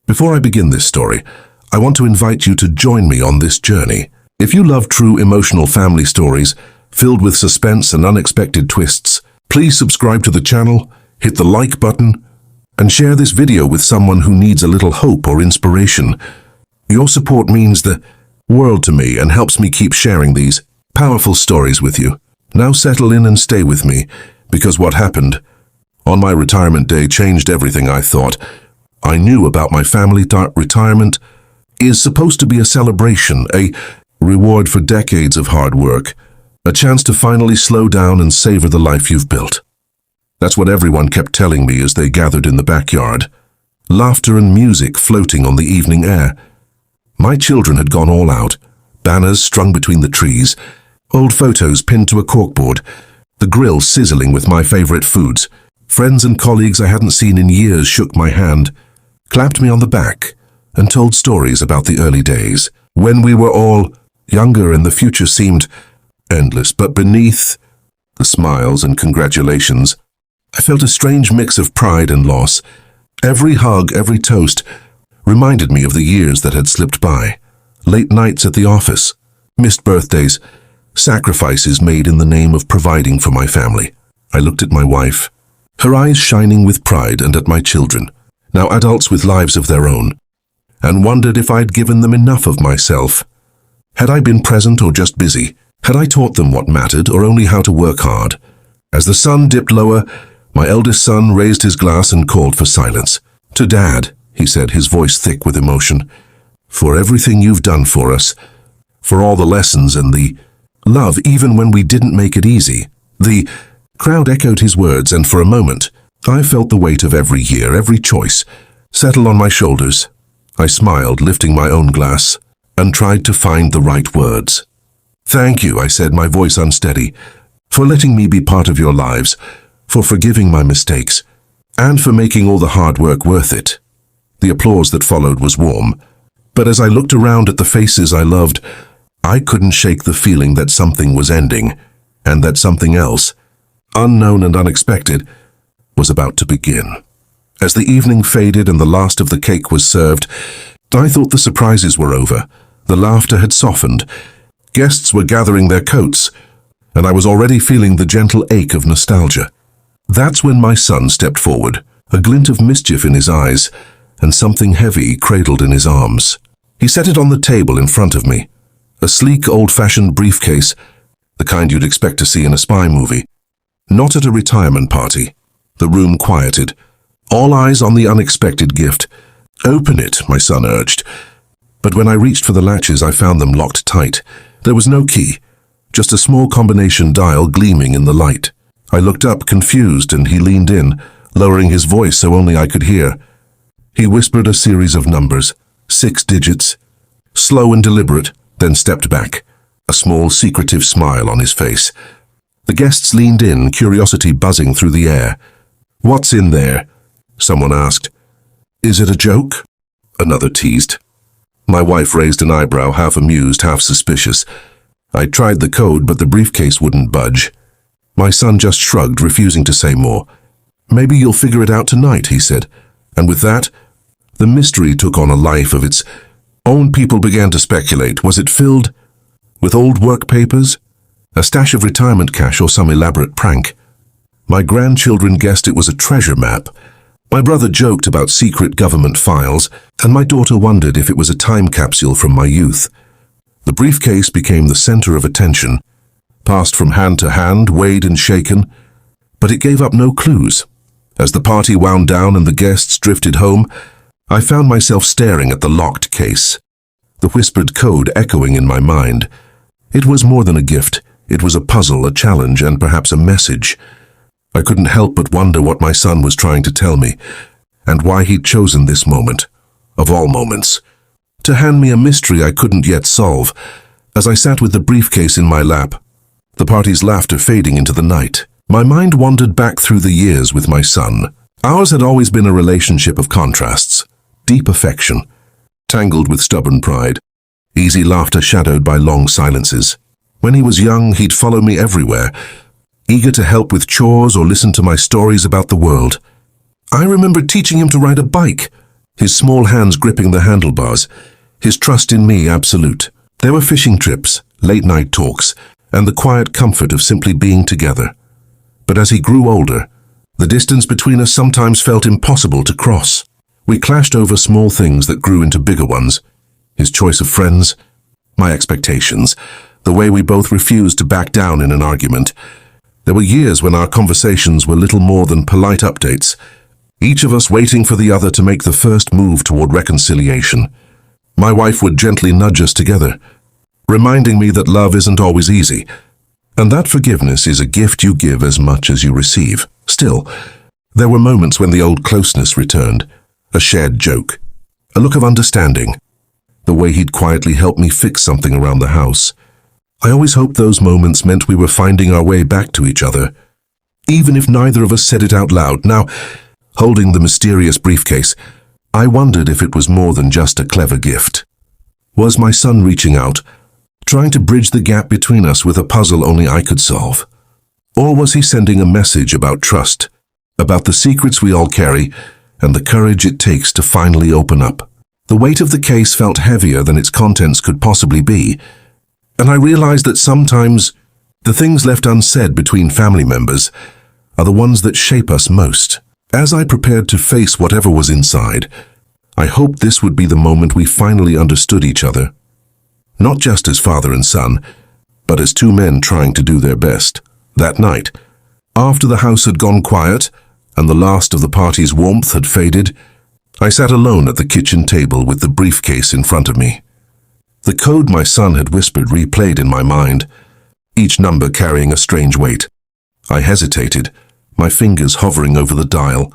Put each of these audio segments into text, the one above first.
Before I begin this story, I want to invite you to join me on this journey. If you love true emotional family stories filled with suspense and unexpected twists, please subscribe to the channel, hit the like button, and share this video with someone who needs a little hope or inspiration. Your support means the world to me and helps me keep sharing these powerful stories with you. Now settle in and stay with me, because what happened on my retirement day changed everything I thought I knew about my family. Retirement is supposed to be a celebration, a reward for decades of hard work, a chance to finally slow down and savor the life you've built. That's what everyone kept telling me as they gathered in the backyard. Laughter and music floating on the evening air. My children had gone all out, banners strung between the trees, old photos pinned to a corkboard, the grill sizzling with my favorite foods. Friends and colleagues I hadn't seen in years shook my hand, clapped me on the back, and told stories about the early days, when we were all younger and the future seemed endless. But beneath the smiles and congratulations, I felt a strange mix of pride and loss. Every hug, every toast, reminded me of the years that had slipped by. Late nights at the office, missed birthdays, sacrifices made in the name of providing for my family. I looked at my wife, her eyes shining with pride, and at my children, now adults with lives of their own, and wondered if I'd given them enough of myself. Had I been present or just busy? Had I taught them what mattered or only how to work hard? As the sun dipped lower, my eldest son raised his glass and called for silence. "To Dad," he said, his voice thick with emotion, "for everything you've done for us, for all the lessons and the love even when we didn't make it easy." The crowd echoed his words, and for a moment, I felt the weight of every year, every choice, settle on my shoulders. I smiled, lifting my own glass, and tried to find the right words. "Thank you," I said, my voice unsteady, "for letting me be part of your lives, for forgiving my mistakes, and for making all the hard work worth it." The applause that followed was warm, but as I looked around at the faces I loved, I couldn't shake the feeling that something was ending, and that something else, unknown and unexpected, was about to begin. As the evening faded and the last of the cake was served, I thought the surprises were over. The laughter had softened. Guests were gathering their coats, and I was already feeling the gentle ache of nostalgia. That's when my son stepped forward, a glint of mischief in his eyes, and something heavy cradled in his arms. He set it on the table in front of me, a sleek, old-fashioned briefcase, the kind you'd expect to see in a spy movie. Not at a retirement party. The room quieted, all eyes on the unexpected gift. "Open it," my son urged. But when I reached for the latches, I found them locked tight. There was no key, just a small combination dial gleaming in the light. I looked up, confused, and he leaned in, lowering his voice so only I could hear. He whispered a series of numbers, 6 digits, slow and deliberate, then stepped back, a small, secretive smile on his face. The guests leaned in, curiosity buzzing through the air. "What's in there?" someone asked. "Is it a joke?" another teased. My wife raised an eyebrow, half amused, half suspicious. I tried the code, but the briefcase wouldn't budge. My son just shrugged, refusing to say more. "Maybe you'll figure it out tonight," he said. And with that, the mystery took on a life of its own. People began to speculate. Was it filled with old work papers, a stash of retirement cash, or some elaborate prank? My grandchildren guessed it was a treasure map. My brother joked about secret government files, and my daughter wondered if it was a time capsule from my youth. The briefcase became the center of attention, passed from hand to hand, weighed and shaken, but it gave up no clues. As the party wound down and the guests drifted home, I found myself staring at the locked case, the whispered code echoing in my mind. It was more than a gift. It was a puzzle, a challenge, and perhaps a message. I couldn't help but wonder what my son was trying to tell me, and why he'd chosen this moment, of all moments, to hand me a mystery I couldn't yet solve. As I sat with the briefcase in my lap, the party's laughter fading into the night, my mind wandered back through the years with my son. Ours had always been a relationship of contrasts, deep affection, tangled with stubborn pride, easy laughter shadowed by long silences. When he was young, he'd follow me everywhere, eager to help with chores or listen to my stories about the world. I remember teaching him to ride a bike, his small hands gripping the handlebars, his trust in me absolute. There were fishing trips, late-night talks, and the quiet comfort of simply being together. But as he grew older, the distance between us sometimes felt impossible to cross. We clashed over small things that grew into bigger ones. His choice of friends, my expectations, the way we both refused to back down in an argument. There were years when our conversations were little more than polite updates, each of us waiting for the other to make the first move toward reconciliation. My wife would gently nudge us together, reminding me that love isn't always easy, and that forgiveness is a gift you give as much as you receive. Still, there were moments when the old closeness returned, a shared joke, a look of understanding, the way he'd quietly help me fix something around the house. I always hoped those moments meant we were finding our way back to each other, even if neither of us said it out loud. Now, holding the mysterious briefcase, I wondered if it was more than just a clever gift. Was my son reaching out, trying to bridge the gap between us with a puzzle only I could solve? Or was he sending a message about trust, about the secrets we all carry, and the courage it takes to finally open up? The weight of the case felt heavier than its contents could possibly be, and I realized that sometimes the things left unsaid between family members are the ones that shape us most. As I prepared to face whatever was inside, I hoped this would be the moment we finally understood each other. Not just as father and son, but as two men trying to do their best. That night, after the house had gone quiet and the last of the party's warmth had faded, I sat alone at the kitchen table with the briefcase in front of me. The code my son had whispered replayed in my mind, each number carrying a strange weight. I hesitated, my fingers hovering over the dial,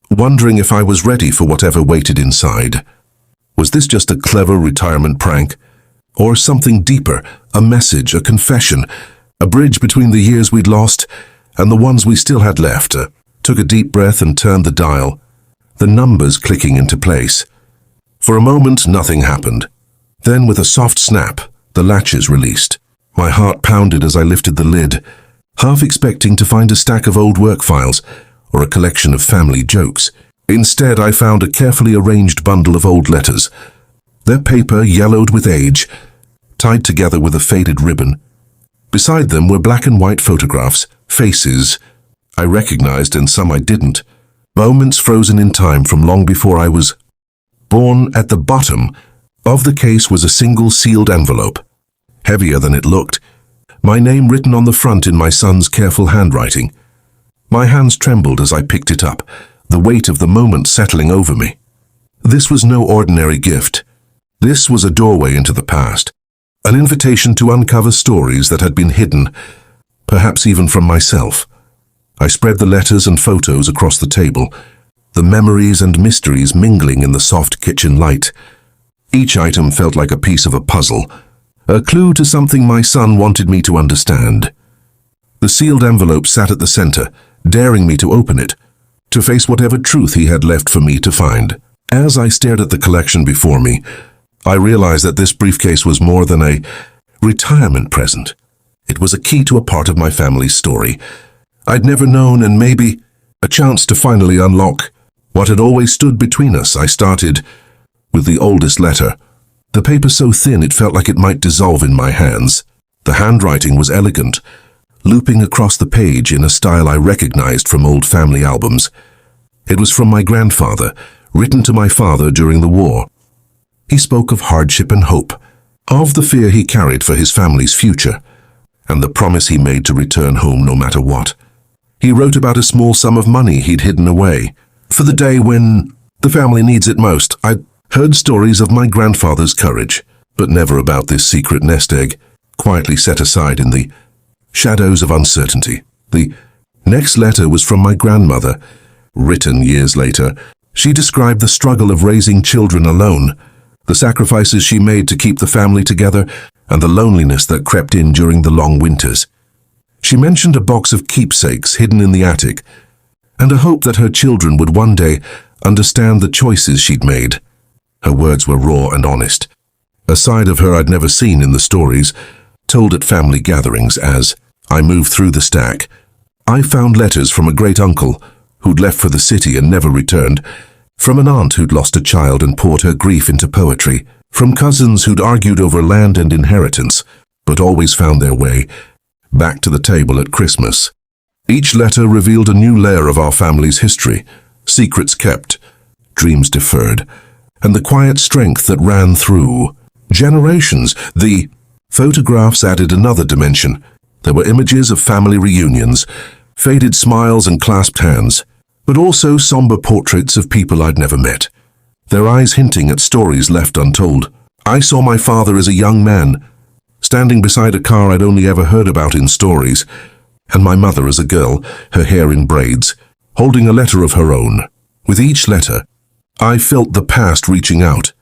wondering if I was ready for whatever waited inside. Was this just a clever retirement prank? Or something deeper, a message, a confession, a bridge between the years we'd lost and the ones we still had left? Took a deep breath and turned the dial, the numbers clicking into place. For a moment, nothing happened. Then, with a soft snap, the latches released. My heart pounded as I lifted the lid, half expecting to find a stack of old work files or a collection of family jokes. Instead, I found a carefully arranged bundle of old letters, their paper yellowed with age, tied together with a faded ribbon. Beside them were black and white photographs, faces I recognized and some I didn't, moments frozen in time from long before I was born. At the bottom of the case was a single sealed envelope, heavier than it looked, my name written on the front in my son's careful handwriting. My hands trembled as I picked it up, the weight of the moment settling over me. This was no ordinary gift. This was a doorway into the past, an invitation to uncover stories that had been hidden, perhaps even from myself. I spread the letters and photos across the table, the memories and mysteries mingling in the soft kitchen light. Each item felt like a piece of a puzzle, a clue to something my son wanted me to understand. The sealed envelope sat at the center, daring me to open it, to face whatever truth he had left for me to find. As I stared at the collection before me, I realized that this briefcase was more than a retirement present. It was a key to a part of my family's story I'd never known, and maybe a chance to finally unlock what had always stood between us. I started with the oldest letter, the paper so thin it felt like it might dissolve in my hands. The handwriting was elegant, looping across the page in a style I recognized from old family albums. It was from my grandfather, written to my father during the war. He spoke of hardship and hope, of the fear he carried for his family's future, and the promise he made to return home no matter what. He wrote about a small sum of money he'd hidden away, for the day when the family needs it most. I'd heard stories of my grandfather's courage, but never about this secret nest egg, quietly set aside in the shadows of uncertainty. The next letter was from my grandmother, written years later. She described the struggle of raising children alone, the sacrifices she made to keep the family together, and the loneliness that crept in during the long winters. She mentioned a box of keepsakes hidden in the attic, and a hope that her children would one day understand the choices she'd made. Her words were raw and honest, a side of her I'd never seen in the stories told at family gatherings. As I moved through the stack, I found letters from a great-uncle who'd left for the city and never returned, From an aunt who'd lost a child and poured her grief into poetry, from cousins who'd argued over land and inheritance, but always found their way back to the table at Christmas. Each letter revealed a new layer of our family's history, secrets kept, dreams deferred, and the quiet strength that ran through generations. The photographs added another dimension. There were images of family reunions, faded smiles and clasped hands, but also somber portraits of people I'd never met, their eyes hinting at stories left untold. I saw my father as a young man, standing beside a car I'd only ever heard about in stories, and my mother as a girl, her hair in braids, holding a letter of her own. With each letter, I felt the past reaching out,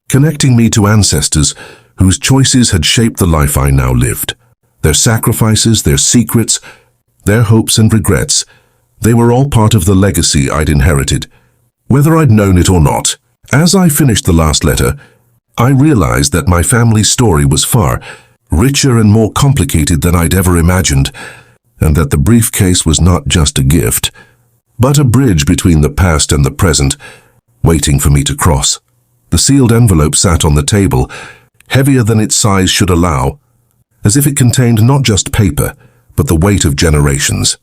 connecting me to ancestors whose choices had shaped the life I now lived. Their sacrifices, their secrets, their hopes and regrets, they were all part of the legacy I'd inherited, whether I'd known it or not. As I finished the last letter, I realized that my family's story was far richer and more complicated than I'd ever imagined, and that the briefcase was not just a gift, but a bridge between the past and the present, waiting for me to cross. The sealed envelope sat on the table, heavier than its size should allow, as if it contained not just paper, but the weight of generations.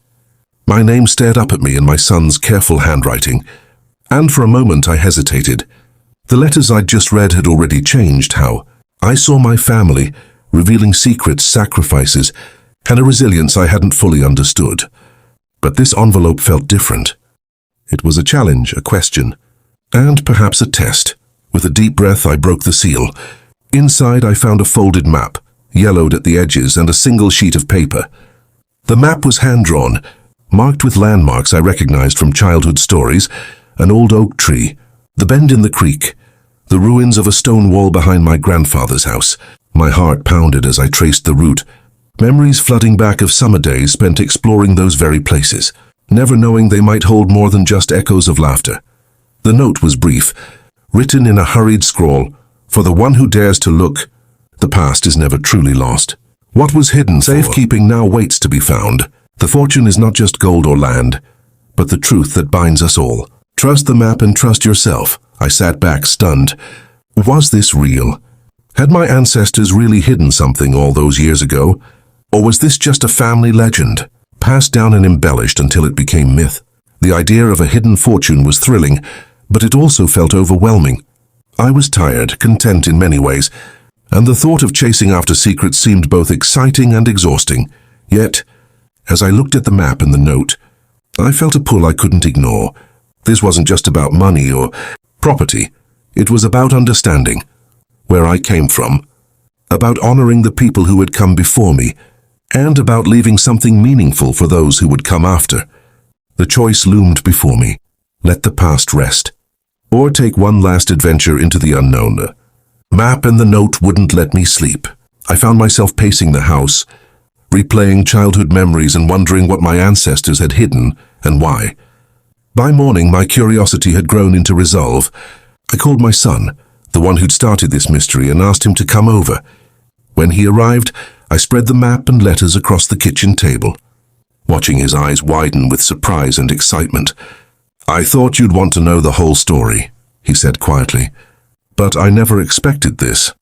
My name stared up at me in my son's careful handwriting, and for a moment I hesitated. The letters I'd just read had already changed how I saw my family, revealing secrets, sacrifices, and a resilience I hadn't fully understood. But this envelope felt different. It was a challenge, a question, and perhaps a test. With a deep breath, I broke the seal. Inside, I found a folded map, yellowed at the edges, and a single sheet of paper. The map was hand-drawn, marked with landmarks I recognized from childhood stories: an old oak tree, the bend in the creek, the ruins of a stone wall behind my grandfather's house. My heart pounded as I traced the route, memories flooding back of summer days spent exploring those very places, never knowing they might hold more than just echoes of laughter. The note was brief, written in a hurried scrawl: "For the one who dares to look, the past is never truly lost." What was hidden, safekeeping, now waits to be found. The fortune is not just gold or land, but the truth that binds us all. Trust the map and trust yourself. I sat back, stunned. Was this real? Had my ancestors really hidden something all those years ago? Or was this just a family legend, passed down and embellished until it became myth? The idea of a hidden fortune was thrilling, but it also felt overwhelming. I was tired, content in many ways, and the thought of chasing after secrets seemed both exciting and exhausting. Yet, as I looked at the map and the note, I felt a pull I couldn't ignore. This wasn't just about money or property. It was about understanding where I came from, about honoring the people who had come before me, and about leaving something meaningful for those who would come after. The choice loomed before me: let the past rest, or take one last adventure into the unknown. The map and the note wouldn't let me sleep. I found myself pacing the house, replaying childhood memories and wondering what my ancestors had hidden and why. By morning, my curiosity had grown into resolve. I called my son, the one who'd started this mystery, and asked him to come over. When he arrived, I spread the map and letters across the kitchen table, watching his eyes widen with surprise and excitement. "I thought you'd want to know the whole story," he said quietly, "but I never expected this."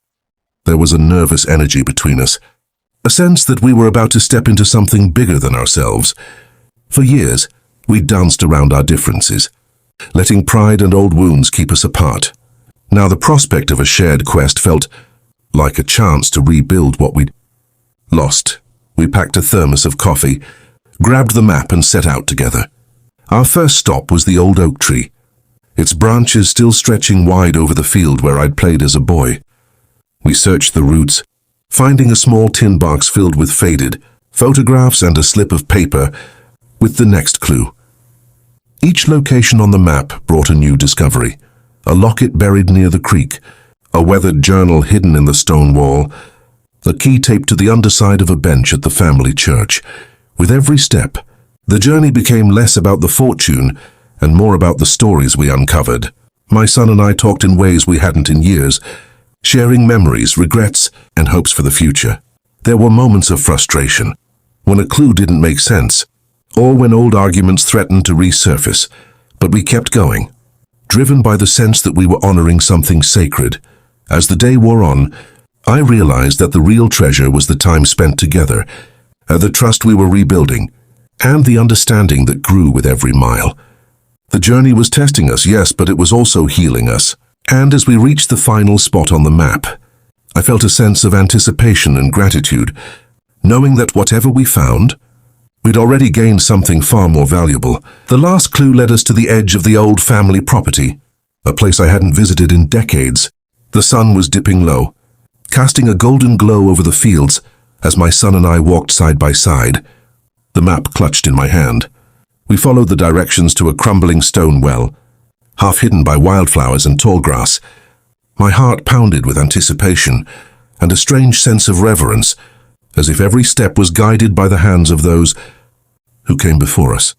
There was a nervous energy between us, a sense that we were about to step into something bigger than ourselves. For years, we'd danced around our differences, letting pride and old wounds keep us apart. Now the prospect of a shared quest felt like a chance to rebuild what we'd lost. We packed a thermos of coffee, grabbed the map and set out together. Our first stop was the old oak tree, its branches still stretching wide over the field where I'd played as a boy. We searched the roots, finding a small tin box filled with faded photographs and a slip of paper with the next clue. Each location on the map brought a new discovery: a locket buried near the creek, a weathered journal hidden in the stone wall, a key taped to the underside of a bench at the family church. With every step, the journey became less about the fortune and more about the stories we uncovered. My son and I talked in ways we hadn't in years, sharing memories, regrets, and hopes for the future. There were moments of frustration, when a clue didn't make sense, or when old arguments threatened to resurface, but we kept going, driven by the sense that we were honoring something sacred. As the day wore on, I realized that the real treasure was the time spent together, the trust we were rebuilding, and the understanding that grew with every mile. The journey was testing us, yes, but it was also healing us. And as we reached the final spot on the map, I felt a sense of anticipation and gratitude, knowing that whatever we found, we'd already gained something far more valuable. The last clue led us to the edge of the old family property, a place I hadn't visited in decades. The sun was dipping low, casting a golden glow over the fields as my son and I walked side by side, the map clutched in my hand. We followed the directions to a crumbling stone well, half hidden by wildflowers and tall grass. My heart pounded with anticipation and a strange sense of reverence, as if every step was guided by the hands of those who came before us.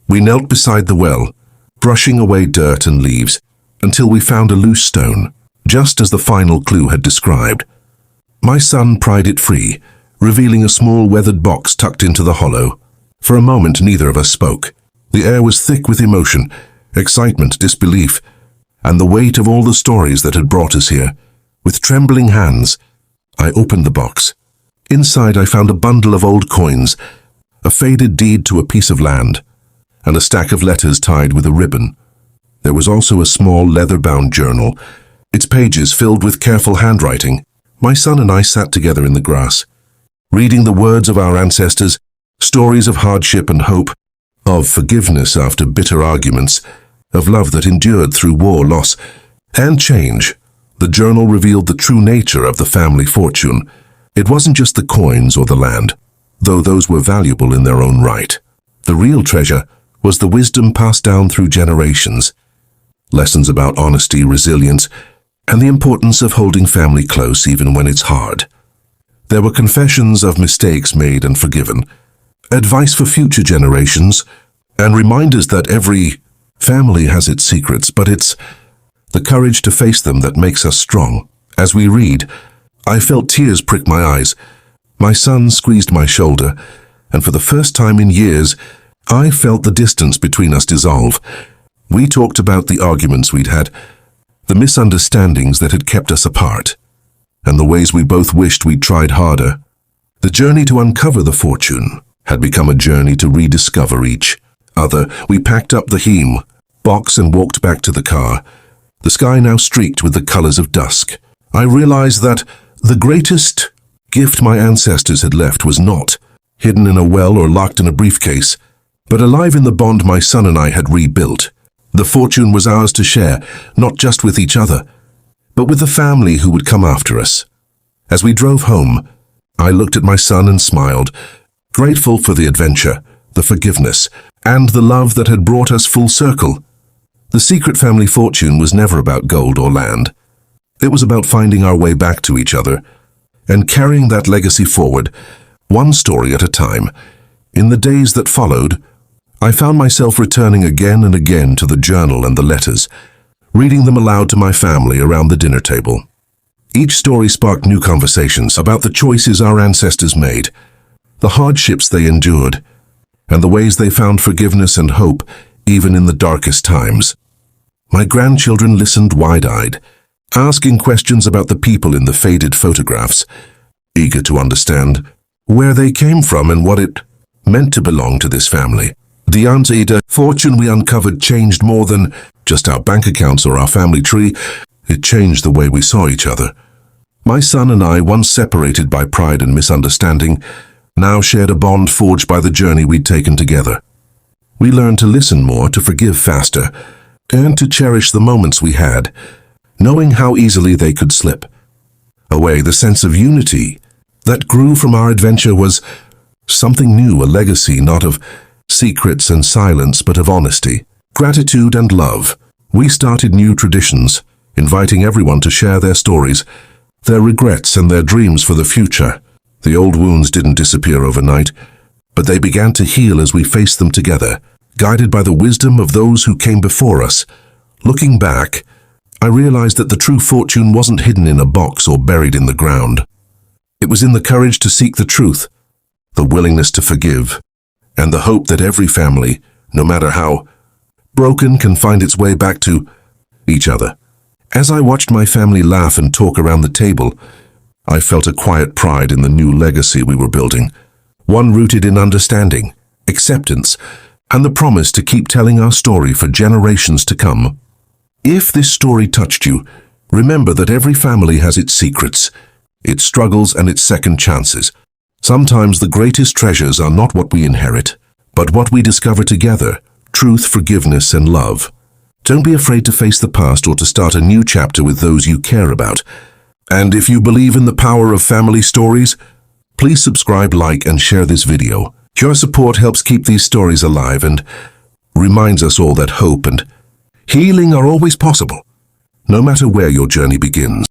We knelt beside the well, brushing away dirt and leaves, until we found a loose stone, just as the final clue had described. My son pried it free, revealing a small weathered box tucked into the hollow. For a moment, neither of us spoke. The air was thick with emotion, excitement, disbelief, and the weight of all the stories that had brought us here. With trembling hands, I opened the box. Inside, I found a bundle of old coins, a faded deed to a piece of land, and a stack of letters tied with a ribbon. There was also a small leather-bound journal, its pages filled with careful handwriting. My son and I sat together in the grass, reading the words of our ancestors, stories of hardship and hope, of forgiveness after bitter arguments, of love that endured through war, loss, and change. The journal revealed the true nature of the family fortune. It wasn't just the coins or the land, though those were valuable in their own right. The real treasure was the wisdom passed down through generations, lessons about honesty, resilience, and the importance of holding family close even when it's hard. There were confessions of mistakes made and forgiven, advice for future generations, and reminders that every family has its secrets, but it's the courage to face them that makes us strong. As we read, I felt tears prick my eyes. My son squeezed my shoulder, and for the first time in years, I felt the distance between us dissolve. We talked about the arguments we'd had, the misunderstandings that had kept us apart, and the ways we both wished we'd tried harder. The journey to uncover the fortune had become a journey to rediscover each other. We packed up the heme box and walked back to the car, the sky now streaked with the colors of dusk. I realized that the greatest gift my ancestors had left was not hidden in a well or locked in a briefcase, but alive in the bond my son and I had rebuilt. The fortune was ours to share, not just with each other, but with the family who would come after us. As we drove home, I looked at my son and smiled, grateful for the adventure, the forgiveness, and the love that had brought us full circle. The secret family fortune was never about gold or land. It was about finding our way back to each other and carrying that legacy forward, one story at a time. In the days that followed, I found myself returning again and again to the journal and the letters, reading them aloud to my family around the dinner table. Each story sparked new conversations about the choices our ancestors made, the hardships they endured, and the ways they found forgiveness and hope even in the darkest times. My grandchildren listened wide-eyed, asking questions about the people in the faded photographs, eager to understand where they came from and what it meant to belong to this family. The fortune we uncovered changed more than just our bank accounts or our family tree. It changed the way we saw each other. My son and I, once separated by pride and misunderstanding, now shared a bond forged by the journey we'd taken together. We learned to listen more, to forgive faster, and to cherish the moments we had, knowing how easily they could slip away. The sense of unity that grew from our adventure was something new, a legacy not of secrets and silence, but of honesty, gratitude and love. We started new traditions, inviting everyone to share their stories, their regrets and their dreams for the future. The old wounds didn't disappear overnight, but they began to heal as we faced them together, guided by the wisdom of those who came before us. Looking back, I realized that the true fortune wasn't hidden in a box or buried in the ground. It was in the courage to seek the truth, the willingness to forgive, and the hope that every family, no matter how broken, can find its way back to each other. As I watched my family laugh and talk around the table, I felt a quiet pride in the new legacy we were building, one rooted in understanding, acceptance, and the promise to keep telling our story for generations to come. If this story touched you, remember that every family has its secrets, its struggles, and its second chances. Sometimes the greatest treasures are not what we inherit, but what we discover together: truth, forgiveness, and love. Don't be afraid to face the past or to start a new chapter with those you care about. And if you believe in the power of family stories, please subscribe, like, and share this video. Your support helps keep these stories alive and reminds us all that hope and healing are always possible, no matter where your journey begins.